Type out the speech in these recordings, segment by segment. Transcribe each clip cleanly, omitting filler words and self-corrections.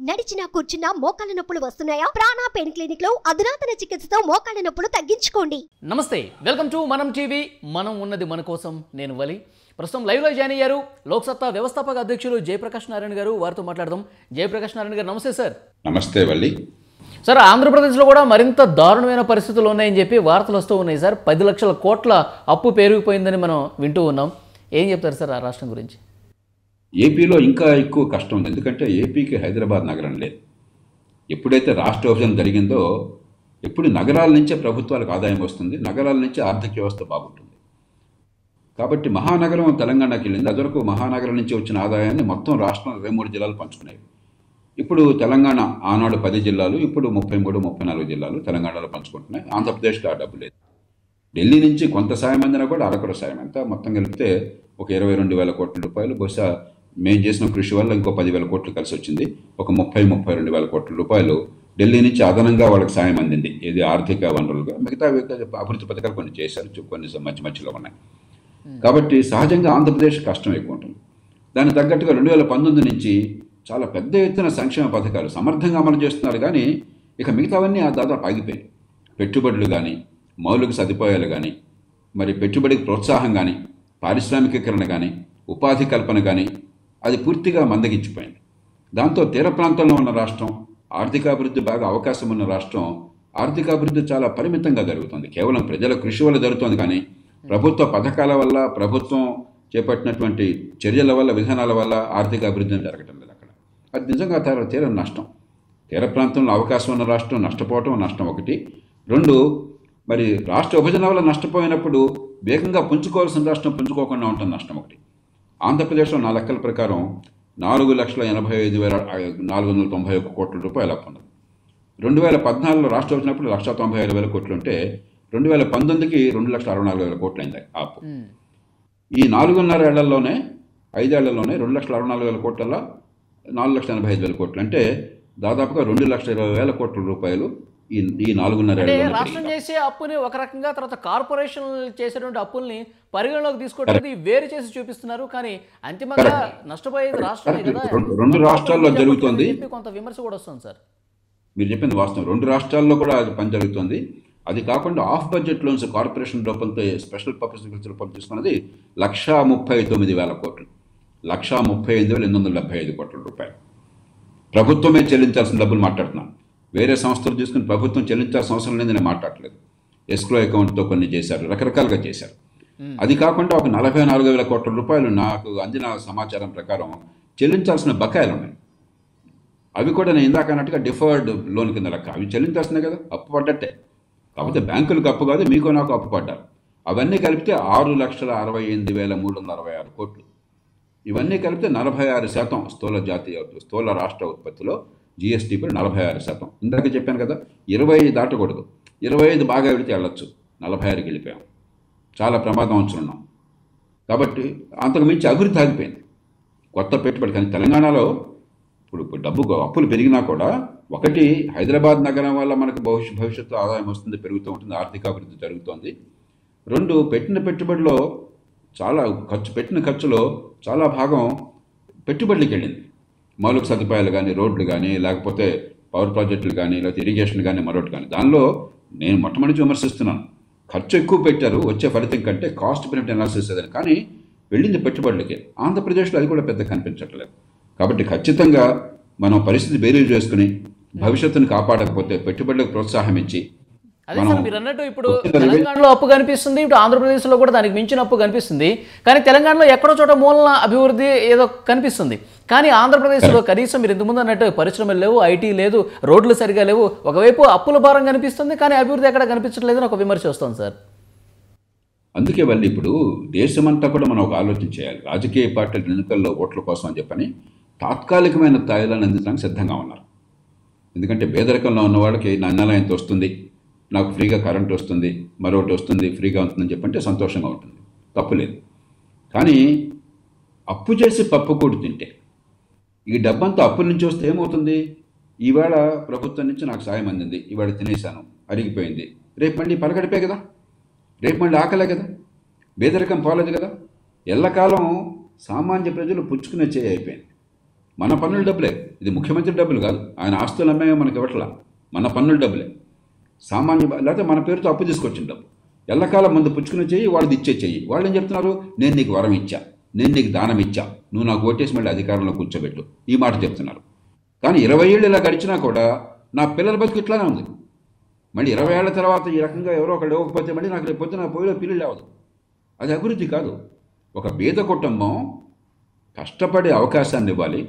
నడిచినా కూర్చున్నా మోకాళ్ళ నొప్పులు వస్తున్నాయా? ప్రాణ పెయిన్ క్లినిక్ లో అధునాతన చికిత్సతో మోకాళ్ళ నొప్పులు తగ్గించుకోండి. నమస్తే, వెల్కమ్ టు మనం టీవీ. మనం ఉన్నది మన కోసం. నేను వలి. ప్రస్తుతం లైవ్లో జాయిన్ అయ్యారు లోక్సత్తా వ్యవస్థాపక అధ్యక్షులు జయప్రకాష్ నారాయణ గారు. వారితో మాట్లాడదాం. జయప్రకాష్ నారాయణ గారు నమస్తే సార్. నమస్తే వల్లి. సార్, ఆంధ్రప్రదేశ్లో కూడా మరింత దారుణమైన పరిస్థితులు ఉన్నాయని చెప్పి వార్తలు వస్తూ ఉన్నాయి సార్. 10 లక్షల కోట్ల అప్పు పెరిగిపోయిందని మనం వింటూ ఉన్నాం. ఏం చెప్తారు సార్ ఆ రాష్ట్రం గురించి? ఏపీలో ఇంకా ఎక్కువ కష్టం ఉంది. ఎందుకంటే ఏపీకి హైదరాబాద్ నగరం లేదు. ఎప్పుడైతే రాష్ట్ర విభజన జరిగిందో ఎప్పుడు నగరాల నుంచే ప్రభుత్వాలకు ఆదాయం వస్తుంది, నగరాల నుంచి ఆర్థిక వ్యవస్థ బాగుంటుంది. కాబట్టి మహానగరం తెలంగాణకి వెళ్ళింది. అదివరకు మహానగరం నుంచి వచ్చిన ఆదాయాన్ని మొత్తం రాష్ట్రం 23 జిల్లాలు పంచుకున్నాయి. ఇప్పుడు తెలంగాణ ఆనాడు 10 జిల్లాలు, ఇప్పుడు 33-34 జిల్లాలు తెలంగాణలో పంచుకుంటున్నాయి. ఆంధ్రప్రదేశ్కి ఆ డబ్బు లేదు. ఢిల్లీ నుంచి కొంత సాయం అందినా కూడా అరకొర సాయం. అంతా మొత్తం కలిపితే ఒక 22,000 కోట్ల రూపాయలు. బహుశా మేము చేసిన కృషి వల్ల ఇంకో 10,000 కోట్లు కలిసి వచ్చింది. ఒక 30-32,000 కోట్ల రూపాయలు ఢిల్లీ నుంచి అదనంగా వాళ్ళకి సాయం అందింది. ఇది ఆర్థిక వనరులుగా. మిగతా అభివృద్ధి పథకాలు కొన్ని చేశారు, కొన్ని మధ్యలో ఉన్నాయి. కాబట్టి సహజంగా ఆంధ్రప్రదేశ్ కష్టం ఎక్కువ ఉంటుంది. దానికి తగ్గట్టుగా 2019 నుంచి చాలా పెద్ద ఎత్తున సంక్షేమ పథకాలు సమర్థంగా అమలు చేస్తున్నారు. కానీ ఇక మిగతావన్నీ దాదాపు ఆగిపోయాయి. పెట్టుబడులు కానీ, మౌలిక సదుపాయాలు కానీ, మరి పెట్టుబడికి ప్రోత్సాహం కానీ, పారిశ్రామికీకరణ కానీ, ఉపాధి కల్పన కానీ అది పూర్తిగా మందగించిపోయింది. దాంతో తీర ప్రాంతంలో ఉన్న రాష్ట్రం, ఆర్థికాభివృద్ధి బాగా అవకాశం ఉన్న రాష్ట్రం, ఆర్థికాభివృద్ధి చాలా పరిమితంగా జరుగుతుంది. కేవలం ప్రజల కృషి వల్ల జరుగుతుంది. కానీ ప్రభుత్వ పథకాల వల్ల, ప్రభుత్వం చేపట్టినటువంటి చర్యల వల్ల, విధానాల వల్ల ఆర్థిక అభివృద్ధి జరగటం లేదు అక్కడ. అది నిజంగా తీర నష్టం. తీర ప్రాంతంలో అవకాశం ఉన్న రాష్ట్రం నష్టపోవటం నష్టం ఒకటి. 2, మరి రాష్ట్ర విభజన వల్ల నష్టపోయినప్పుడు వేగంగా పుంజుకోవాల్సిన రాష్ట్రం పుంజుకోకుండా ఉంటుంది నష్టం ఒకటి. ఆంధ్రప్రదేశ్లో నా లెక్కల ప్రకారం 4,85,491 కోట్ల రూపాయలు అప్పు ఉన్నది. 2014లో రాష్ట్రం వచ్చినప్పుడు 1,95,000 కోట్లు ఉంటే 2019కి 2,64,000 కోట్లు అయింది ఆ అప్పు. ఈ 4.5 ఏళ్లలోనే 5 ఏళ్లలోనే 2,64,000 కోట్ల 4,85,000 కోట్లు అంటే దాదాపుగా 2,20,000 కోట్ల రూపాయలు ఈ 4.5 ఏళ్లలో. రాష్ట్రం చేసే అప్పుని ఒక రకంగా, తర్వాత కార్పొరేషన్ చేసేటువంటి అప్పుల్ని పరిగణలోకి తీసుకోవడానికి వేరు చేసి చూపిస్తున్నారు. కానీ అంతిమంగా నష్టపోయేది రాష్ట్రమే కదా. 2 రాష్ట్రాల్లో జరుగుతుంది. కొంత విమర్శ కూడా వస్తుంది సార్. మీరు చెప్పింది వాస్తవం. 2 రాష్ట్రాల్లో కూడా అది పని జరుగుతుంది. అది కాకుండా ఆఫ్ బడ్జెట్ లోన్స్ కార్పొరేషన్ రూపంతో స్పెషల్ పర్పస్ రూపం తీసుకున్నది 1,39,000 కోట్లు, 1,38,875 కోట్ల రూపాయలు. ప్రభుత్వమే చెల్లించాల్సిన డబ్బులు మాట్లాడుతున్నాను. వేరే సంస్థలు తీసుకుని ప్రభుత్వం చెల్లించాల్సిన అవసరం లేదని నేను మాట్లాడలేదు. ఎస్క్రో అకౌంట్తో కొన్ని చేశారు, రకరకాలుగా చేశారు. అది కాకుండా ఒక 44,000 కోట్ల రూపాయలు నాకు అందిన సమాచారం ప్రకారం చెల్లించాల్సిన బకాయిలు ఉన్నాయి. అవి కూడా నేను ఇందాక అన్నట్టుగా డిఫర్డ్ లోన్ కింద లెక్క. అవి చెల్లించాల్సినాయి కదా, అప్పు పడ్డట్టే. కాకపోతే బ్యాంకులకు అప్పు కాదు, మీకు నాకు అప్పు పడ్డారు. అవన్నీ కలిపితే 6,68,366 కోట్లు. ఇవన్నీ కలిపితే 46% స్థూల రాష్ట్ర ఉత్పత్తిలో జిఎస్టీ పై 46%. ఇందాక చెప్పాను కదా, 25 దాటకూడదు. 25 బాగా వెళితే వెళ్ళొచ్చు, 46కి వెళ్ళిపోయాం. చాలా ప్రమాదం ఉంచున్నాం. కాబట్టి అంతకు మించి అభివృద్ధి ఆగిపోయింది. కొత్త పెట్టుబడి. కానీ తెలంగాణలో ఇప్పుడు అప్పులు పెరిగినా కూడా, ఒకటి హైదరాబాద్ నగరం వల్ల మనకు భవిష్యత్తు ఆదాయం వస్తుంది, పెరుగుతూ ఉంటుంది, ఆర్థిక అభివృద్ధి జరుగుతోంది. 2, పెట్టిన పెట్టుబడిలో పెట్టిన ఖర్చులో చాలా భాగం పెట్టుబడులకు వెళ్ళింది. మౌలిక సదుపాయాలు కానీ, రోడ్లు కానీ, లేకపోతే పవర్ ప్రాజెక్టులు కానీ, లేకపోతే ఇరిగేషన్ కానీ, మరొకటి కానీ. దానిలో నేను మొట్టమొదటి విమర్శిస్తున్నాను. ఖర్చు ఎక్కువ పెట్టారు, వచ్చే ఫలితం కంటే కాస్ట్ బెనిఫిట్ అనాలిసిస్ అదని. కానీ వెళ్ళింది పెట్టుబడులకే. ఆంధ్రప్రదేశ్లో అది కూడా పెద్ద కనిపించట్లేదు. కాబట్టి ఖచ్చితంగా మనం పరిస్థితి బేరీజు చేసుకుని భవిష్యత్తును కాపాడకపోతే, పెట్టుబడులకు ప్రోత్సాహం ఇచ్చి, అదే సార్ మీరు అన్నట్టు ఇప్పుడు తెలంగాణలో అప్పు కనిపిస్తుంది, ఇప్పుడు ఆంధ్రప్రదేశ్లో కూడా దానికి మించిన అప్పు కనిపిస్తుంది. కానీ తెలంగాణలో ఎక్కడో చోట మూలన అభివృద్ధి ఏదో కనిపిస్తుంది. కానీ ఆంధ్రప్రదేశ్లో కనీసం మీరు ఇంతకుముందు అన్నట్టు పరిశ్రమలు లేవు, ఐటీ లేదు, రోడ్లు సరిగా లేవు. ఒకవైపు అప్పుల భారం కనిపిస్తుంది, కానీ అభివృద్ధి ఎక్కడ కనిపించట్లేదని ఒక విమర్శ వస్తుంది సార్. అందుకే వాళ్ళు ఇప్పుడు దేశమంతా కూడా మనం ఒక ఆలోచన చేయాలి. రాజకీయ పార్టీల ఎన్నికల్లో ఓట్ల కోసం అని చెప్పని తాత్కాలికమైన తాయిలాన్ని అందించడానికి సిద్ధంగా ఉన్నారు. ఎందుకంటే పేదరికంలో ఉన్న వాళ్ళకి నెల ఎంత వస్తుంది, నాకు ఫ్రీగా కరెంట్ వస్తుంది, మరొకటి వస్తుంది, ఫ్రీగా ఉంటుందని చెప్పంటే సంతోషంగా ఉంటుంది, తప్పులేదు. కానీ అప్పు చేసి పప్పు కూడి తింటే, ఈ డబ్బంతా అప్పుల నుంచి వస్తే ఏమవుతుంది? ఈవేళ ప్రభుత్వం నుంచి నాకు సాయం అందింది, ఈవేళ తినేశాను, అరిగిపోయింది. రేపు మళ్ళీ పలకడిపే కదా, రేపు మళ్ళీ ఆకలే కదా, పేదరికం పోలేదు కదా. ఎల్లకాలం సామాన్య ప్రజలు పుచ్చుకునే చేయి అయిపోయింది. మన పన్నుల డబ్బులే, ఇది ముఖ్యమంత్రి డబ్బులు కాదు, ఆయన ఆస్తులు అమ్మే మనకి ఇవ్వట్లా, మన పన్నుల డబ్బులే. సామాన్య లేకపోతే మన పేరుతో అప్పు తీసుకొచ్చిన డబ్బు, ఎల్లకాలం ముందు పుచ్చుకునే చెయ్యి వాళ్ళది ఇచ్చే చెయ్యి. వాళ్ళు ఏం చెప్తున్నారు, నేను నీకు వరం ఇచ్చా, నేను నీకు దానం ఇచ్చా, నువ్వు నాకు ఓటేసి మళ్ళీ అధికారంలో కూర్చోబెట్టు, ఈ మాట చెప్తున్నారు. కానీ 20 ఏళ్ళు ఇలా గడిచినా కూడా నా పిల్లల బతుకు ఇట్లానే ఉంది. మళ్ళీ 20 ఏళ్ల తర్వాత ఈ రకంగా ఎవరో ఒకళ్ళు ఇవ్వకపోతే మళ్ళీ నాకు రేపు పొద్దున పోయిలో పిల్లి లేవదు. అది అభివృద్ధి కాదు. ఒక బీద కుటుంబం కష్టపడే అవకాశాన్ని ఇవ్వాలి,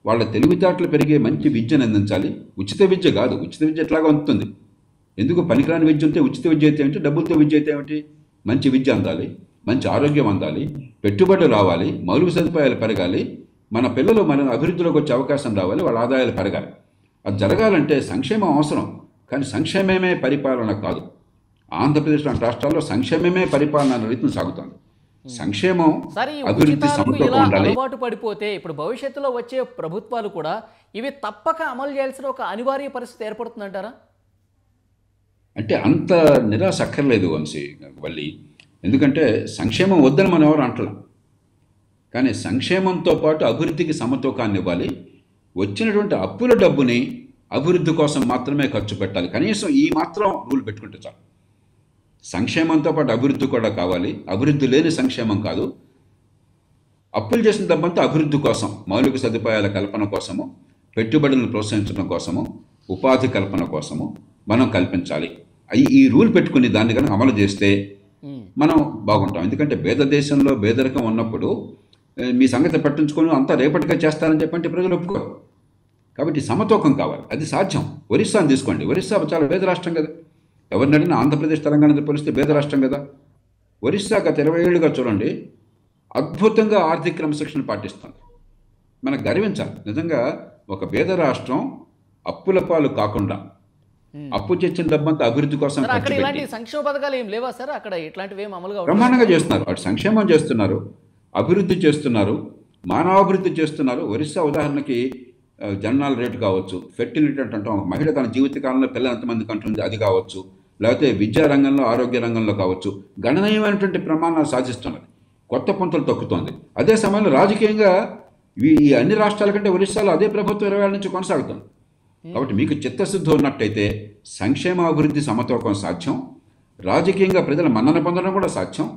వాళ్ళ తెలివితేటలు పెరిగే మంచి విద్యను అందించాలి. ఉచిత విద్య కాదు, ఉచిత విద్య ఎట్లాగా ఉంటుంది, ఎందుకు పనికిరాని విద్య ఉంటే ఉచిత విద్య అయితే ఏమిటి, డబ్బులతో విద్య అయితే ఏమిటి? మంచి విద్య అందాలి, మంచి ఆరోగ్యం అందాలి, పెట్టుబడులు రావాలి, మౌలిక సదుపాయాలు పెరగాలి, మన పిల్లలు మన అభివృద్ధిలోకి వచ్చే అవకాశం రావాలి, వాళ్ళ ఆదాయాలు పెరగాలి. అది జరగాలంటే సంక్షేమం అవసరం, కానీ సంక్షేమమే పరిపాలన కాదు. ఆంధ్రప్రదేశ్ లాంటి రాష్ట్రాల్లో సంక్షేమమే పరిపాలన అనే రీతిని సాగుతుంది. సంక్షేమం అభివృద్ధి సమతూకం ఉండాలి. అలవాటు పడిపోతే ఇప్పుడు భవిష్యత్తులో వచ్చే ప్రభుత్వాలు కూడా ఇవి తప్పక అమలు చేయాల్సిన ఒక అనివార్య పరిస్థితి ఏర్పడుతుందంటారా? అంటే అంత నిరాశ అక్కర్లేదు వంశీ వల్లి, ఎందుకంటే సంక్షేమం వద్దని మనం ఎవరు అంటలా, కానీ సంక్షేమంతో పాటు అభివృద్ధికి సమతూకాన్ని ఇవ్వాలి. వచ్చినటువంటి అప్పుల డబ్బుని అభివృద్ధి కోసం మాత్రమే ఖర్చు పెట్టాలి. కనీసం ఈ మాత్రం రూల్ పెట్టుకుంటే చాలు. సంక్షేమంతో పాటు అభివృద్ధి కూడా కావాలి, అభివృద్ధి లేని సంక్షేమం కాదు. అప్పులు చేసిన డబ్బంతా అభివృద్ధి కోసం, మౌలిక సదుపాయాల కల్పన కోసము, పెట్టుబడులను ప్రోత్సహించడం కోసము, ఉపాధి కల్పన కోసము మనం కల్పించాలి. ఈ రూల్ పెట్టుకుని దాన్ని కనుక అమలు చేస్తే మనం బాగుంటాం. ఎందుకంటే పేద దేశంలో పేదరికం ఉన్నప్పుడు మీ సంగతి పట్టించుకొని అంతా రేపటిగా చేస్తారని చెప్పంటే ప్రజలు ఒప్పుకోరు. కాబట్టి సమతూకం కావాలి, అది సాధ్యం. ఒరిస్సాని తీసుకోండి, ఒరిస్సా చాలా పేద రాష్ట్రం కదా, ఎవరిని అడిగినా ఆంధ్రప్రదేశ్ తెలంగాణతో పోలిస్తే పేద రాష్ట్రం కదా. ఒరిస్సా గత 20 ఏళ్ళుగా చూడండి అద్భుతంగా ఆర్థిక క్రమశిక్షణ పాటిస్తుంది. మనకు గర్వించాలి నిజంగా. ఒక పేద రాష్ట్రం అప్పుల పాలు కాకుండా అప్పు తెచ్చిన డబ్బంతా అభివృద్ధి కోసం సంక్షేమ పథకాలు ఏం లేవా సార్? అక్కడ ఇట్లాంటివి ఏం అమలుగా బ్రహ్మాండంగా చేస్తున్నారు. అటు సంక్షేమం చేస్తున్నారు, అభివృద్ధి చేస్తున్నారు, మానవాభివృద్ధి చేస్తున్నారు. ఒరిస్సా ఉదాహరణకి జననాల రేటు కావచ్చు, ఫెర్టిలిటీ అంటాం, మహిళ తన జీవితకాలంలో పిల్లలు ఎంతమంది కంటుంది అది కావచ్చు, లేకపోతే విద్యా రంగంలో ఆరోగ్య రంగంలో కావచ్చు, గణనీయమైనటువంటి ప్రమాణాలు సాధిస్తున్నది, కొత్త పుంతలు తొక్కుతోంది. అదే సమయంలో రాజకీయంగా ఈ అన్ని రాష్ట్రాల కంటే ఒరిస్సాలో అదే ప్రభుత్వం 20 ఏళ్ళ నుంచి కొనసాగుతుంది. కాబట్టి మీకు చిత్తశుద్ధి ఉన్నట్టయితే సంక్షేమ అభివృద్ధి సమతూకం సాధ్యం, రాజకీయంగా ప్రజల మన్నన పొందడం కూడా సాధ్యం,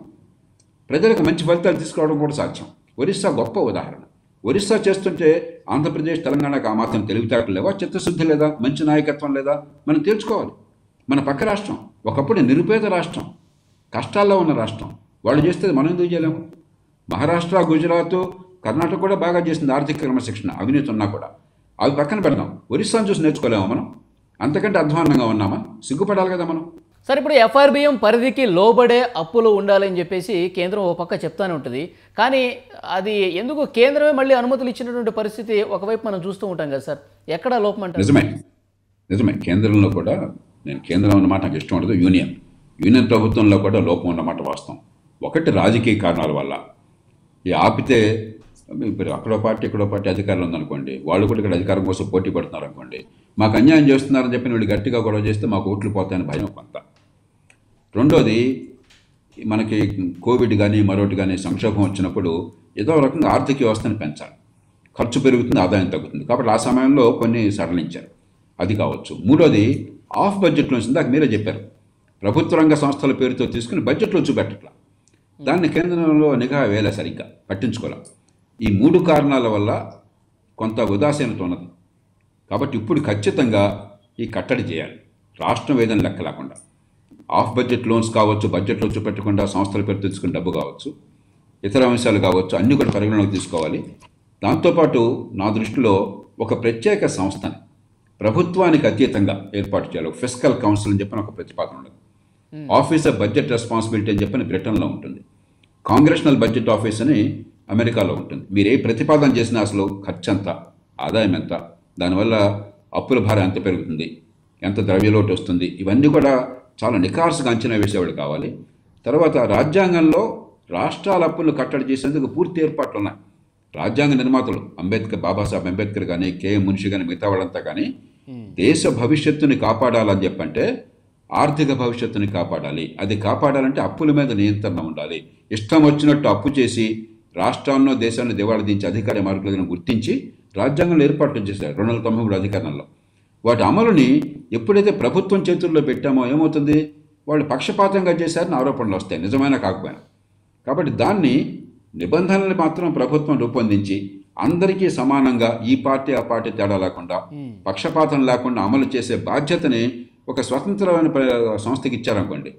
ప్రజలకు మంచి ఫలితాలు తీసుకురావడం కూడా సాధ్యం. ఒరిస్సా గొప్ప ఉదాహరణ. ఒరిస్సా చేస్తుంటే ఆంధ్రప్రదేశ్ తెలంగాణకు ఆ మాత్రం తెలివితేటలు లేవా, చిత్తశుద్ధి లేదా, మంచి నాయకత్వం లేదా? మనం తెలుసుకోవాలి. మన పక్క రాష్ట్రం ఒకప్పుడు నిరుపేద రాష్ట్రం, కష్టాల్లో ఉన్న రాష్ట్రం, వాళ్ళు చేస్తే మనం ఎందుకు చేయలేము? మహారాష్ట్ర, గుజరాత్, కర్ణాటక కూడా బాగా చేసింది ఆర్థిక క్రమశిక్షణ, అవినీతి ఉన్నా కూడా. అవి పక్కన పెడదాం, ఒరిస్సాను చూసి నేర్చుకోలేమా మనం? అంతకంటే అధ్వాన్నంగా ఉన్నామా? సిగ్గుపడాలి కదా మనం. సరే, ఇప్పుడు ఎఫ్ఆర్బిఎం పరిధికి లోబడే అప్పులు ఉండాలని చెప్పేసి కేంద్రం ఓ పక్క చెప్తానే ఉంటుంది. కానీ అది ఎందుకు కేంద్రమే మళ్ళీ అనుమతులు ఇచ్చినటువంటి పరిస్థితి ఒకవైపు మనం చూస్తూ ఉంటాం కదా సార్, ఎక్కడ లోపం అంటారు? నిజమే. కేంద్రంలో కూడా, నేను కేంద్రం అన్నమాట నాకు ఇష్టం ఉండదు, యూనియన్ ప్రభుత్వంలో కూడా లోపం ఉన్నమాట వాస్తవం. ఒకటి రాజకీయ కారణాల వల్ల ఈ ఆపితే, ఇప్పుడు అక్కడో పార్టీ ఇక్కడో పార్టీ అధికారులు ఉందనుకోండి, వాళ్ళు కూడా ఇక్కడ అధికారం కోసం పోటీ పడుతున్నారు అనుకోండి, మాకు అన్యాయం చేస్తున్నారని చెప్పి వీళ్ళు గట్టిగా గొడవ చేస్తే మాకు ఓట్లు పోతాయని భయం కొంత. రెండోది, మనకి కోవిడ్ కానీ మరొకటి కానీ సంక్షోభం వచ్చినప్పుడు ఏదో రకంగా ఆర్థిక వ్యవస్థను పెంచాలి, ఖర్చు పెరుగుతుంది, ఆదాయం తగ్గుతుంది. కాబట్టి ఆ సమయంలో కొన్ని సడలించారు, అది కావచ్చు. మూడోది, ఆఫ్ బడ్జెట్లో ఇందాక మీరే చెప్పారు, ప్రభుత్వ రంగ సంస్థల పేరుతో తీసుకుని బడ్జెట్లో చూపెట్టట్లా, దాన్ని కేంద్రంలో నిఘా వేలే, సరిగ్గా పట్టించుకోలే. ఈ 3 కారణాల వల్ల కొంత ఉదాసీనత ఉన్నది. కాబట్టి ఇప్పుడు ఖచ్చితంగా ఈ కట్టడి చేయాలి, రాష్ట్రం ఏదైనా లెక్క లేకుండా. ఆఫ్ బడ్జెట్ లోన్స్ కావచ్చు, బడ్జెట్లో చూపెట్టకుండా సంస్థల పేరు తెచ్చుకుని డబ్బు కావచ్చు, ఇతర అంశాలు కావచ్చు, అన్నీ కూడా పరిగణలోకి తీసుకోవాలి. దాంతోపాటు నా దృష్టిలో ఒక ప్రత్యేక సంస్థని ప్రభుత్వానికి అతీతంగా ఏర్పాటు చేయాలి. ఒక ఫిస్కల్ కౌన్సిల్ అని చెప్పిన ఒక ప్రతిపాదన ఉండదు. ఆఫీస్ ఆఫ్ బడ్జెట్ రెస్పాన్సిబిలిటీ అని చెప్పని బ్రిటన్లో ఉంటుంది, కాంగ్రెషనల్ బడ్జెట్ ఆఫీస్ అని అమెరికాలో ఉంటుంది. మీరు ఏ ప్రతిపాదన చేసినా అసలు ఖర్చు ఎంత, ఆదాయం ఎంత, దానివల్ల అప్పుల భారం ఎంత పెరుగుతుంది, ఎంత ద్రవ్యలోటు వస్తుంది, ఇవన్నీ కూడా చాలా నిఖార్సుగా అంచనా వేసేవాళ్ళు కావాలి. తర్వాత రాజ్యాంగంలో రాష్ట్రాల అప్పులను కట్టడి చేసేందుకు పూర్తి ఏర్పాట్లు ఉన్నాయి. రాజ్యాంగ నిర్మాతలు బాబాసాహెబ్ అంబేద్కర్ కానీ, కేఎం మున్షి కానీ, మిగతా వాళ్ళంతా కానీ దేశ భవిష్యత్తుని కాపాడాలని చెప్పంటే ఆర్థిక భవిష్యత్తుని కాపాడాలి. అది కాపాడాలంటే అప్పుల మీద నియంత్రణ ఉండాలి. ఇష్టం వచ్చినట్టు అప్పు చేసి రాష్ట్రాల్లో దేశాన్ని దివాళా దించి అధికార మార్గాలను గుర్తించి రాజ్యాంగంలో ఏర్పాట్లు చేశారు 293 అధికరణంలో. వాటి అమలుని ఎప్పుడైతే ప్రభుత్వం చేతుల్లో పెట్టామో ఏమవుతుంది, వాళ్ళు పక్షపాతంగా చేశారని ఆరోపణలు వస్తాయి, నిజమైనా కాకపోయినా. కాబట్టి దాన్ని నిబంధనలు మాత్రం ప్రభుత్వం రూపొందించి అందరికీ సమానంగా ఈ పార్టీ ఆ పార్టీ తేడా లేకుండా పక్షపాతం లేకుండా అమలు చేసే బాధ్యతని ఒక స్వతంత్రమైన సంస్థకి ఇచ్చారనుకోండి,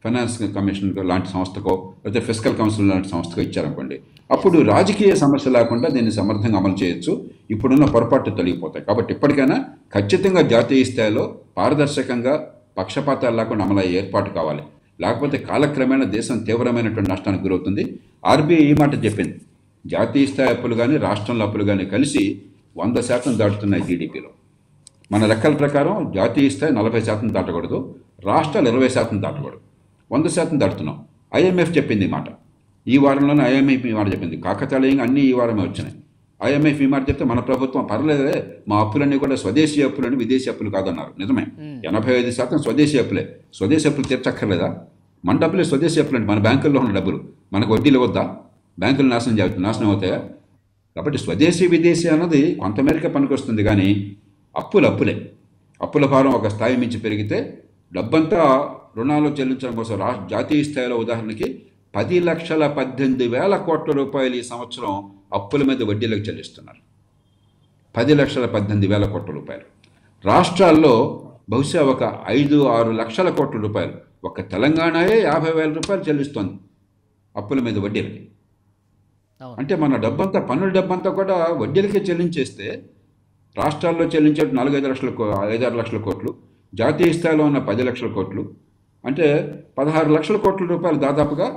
ఫైనాన్స్ కమిషన్ లాంటి సంస్థకో లేకపోతే ఫిస్కల్ కౌన్సిల్ లాంటి సంస్థకో ఇచ్చారనుకోండి, అప్పుడు రాజకీయ సమస్య లేకుండా దీన్ని సమర్థంగా అమలు చేయొచ్చు. ఇప్పుడున్న పొరపాట్లు తొలగిపోతాయి. కాబట్టి ఇప్పటికైనా ఖచ్చితంగా జాతీయ స్థాయిలో పారదర్శకంగా పక్షపాతాలు లేకుండా అమలయ్యే ఏర్పాటు కావాలి. లేకపోతే కాలక్రమేణా దేశం తీవ్రమైనటువంటి నష్టానికి గురవుతుంది. ఆర్బీఐ ఈ మాట చెప్పింది, జాతీయ స్థాయి అప్పులు కానీ రాష్ట్రంలో అప్పులు కానీ కలిసి 100% దాటుతున్నాయి జీడిపిలో. మన లెక్కల ప్రకారం జాతీయ స్థాయి 40% దాటకూడదు, రాష్ట్రాలు 20% దాటకూడదు, 100% దాటుతున్నాం. ఐఎంఎఫ్ చెప్పింది ఈ మాట. ఈ వారంలోనే ఐఎంఎఫ్ ఈ మాట చెప్పింది. కాకతాళీయంగా అన్నీ ఈ వారమే వచ్చినాయి. ఐఎంఎఫ్ ఈ మాట చెప్తే మన ప్రభుత్వం పర్లేదే, మా అప్పులన్నీ కూడా స్వదేశీ అప్పులని విదేశీ అప్పులు కాదన్నారు. నిజమే, 85% స్వదేశీ అప్పులే. స్వదేశీ అప్పులు తీర్చక్కర్లేదా? మన డబ్బులే స్వదేశీ అప్పులు అంటే మన బ్యాంకుల్లో ఉన్న డబ్బులు మనకు వడ్డీలు వద్దా? బ్యాంకులు నాశనం అవుతాయా? కాబట్టి స్వదేశీ విదేశీ అన్నది కొంతమేరకు పనికొస్తుంది, కానీ అప్పులే. అప్పుల భారం ఒక స్థాయి మించి పెరిగితే డబ్బంతా రుణాలు చెల్లించడం కోసం జాతీయ స్థాయిలో ఉదాహరణకి 10,18,000 కోట్ల రూపాయలు ఈ సంవత్సరం అప్పుల మీద వడ్డీలకు చెల్లిస్తున్నారు. 10,18,000 కోట్ల రూపాయలు. రాష్ట్రాల్లో బహుశా ఒక 5-6 లక్షల కోట్ల రూపాయలు. ఒక తెలంగాణయే 50,000 రూపాయలు చెల్లిస్తోంది అప్పుల మీద వడ్డీలకి. అంటే మన డబ్బంతా, పన్నుల డబ్బంతా కూడా వడ్డీలకే చెల్లించేస్తే రాష్ట్రాల్లో చెల్లించే 5-6 లక్షల కోట్లు, జాతీయ స్థాయిలో ఉన్న 10 లక్షల కోట్లు, అంటే 16 లక్షల కోట్ల రూపాయలు దాదాపుగా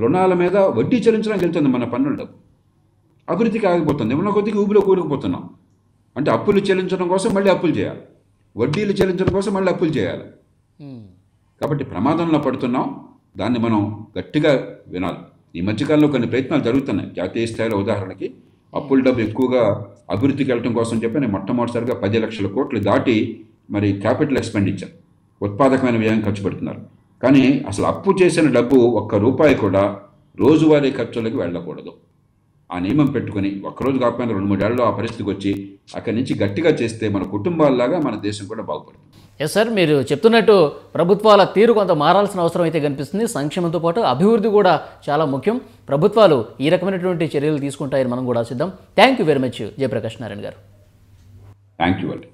రుణాల మీద వడ్డీ చెల్లించడానికి వెళ్తుంది మన పన్నుల డబ్బు. అభివృద్ధికి ఆగిపోతుంది, ఉన్న కొద్దిగా ఊబిలో కూరుకుపోతున్నాం. అంటే అప్పులు చెల్లించడం కోసం మళ్ళీ అప్పులు చేయాలి, వడ్డీలు చెల్లించడం కోసం మళ్ళీ అప్పులు చేయాలి. కాబట్టి ప్రమాదంలో పడుతున్నాం. దాన్ని మనం గట్టిగా వినాలి. ఈ మధ్యకాలంలో కొన్ని ప్రయత్నాలు జరుగుతున్నాయి. జాతీయ స్థాయిలో ఉదాహరణకి అప్పుల డబ్బు ఎక్కువగా అభివృద్ధికి వెళ్ళడం కోసం చెప్పి నేను మొట్టమొదటిసారిగా 10 లక్షల కోట్లు దాటి మరి క్యాపిటల్ ఎక్స్పెండిచర్, ఉత్పాదకమైన వ్యయం ఖర్చు పెడుతున్నారు. కానీ అసలు అప్పు చేసిన డబ్బు ఒక్క రూపాయి కూడా రోజువారీ ఖర్చులకు వెళ్ళకూడదు. ఆ నియమం పెట్టుకుని ఒక్కరోజు కాకపోయినా 2-3 ఏళ్ళలో ఆ పరిస్థితికి వచ్చి అక్కడి నుంచి గట్టిగా చేస్తే మన కుటుంబాల్లాగా మన దేశం కూడా బాగుపడుతుంది. ఎస్ సార్, మీరు చెప్తున్నట్టు ప్రభుత్వాల తీరు కొంత మారాల్సిన అవసరం అయితే కనిపిస్తుంది. సంక్షేమంతో పాటు అభివృద్ధి కూడా చాలా ముఖ్యం. ప్రభుత్వాలు ఈ రకమైనటువంటి చర్యలు తీసుకుంటాయని మనం కూడా ఆశిద్దాం. Thank you very much Jayaprakash Narayana garu. Thank you అండి.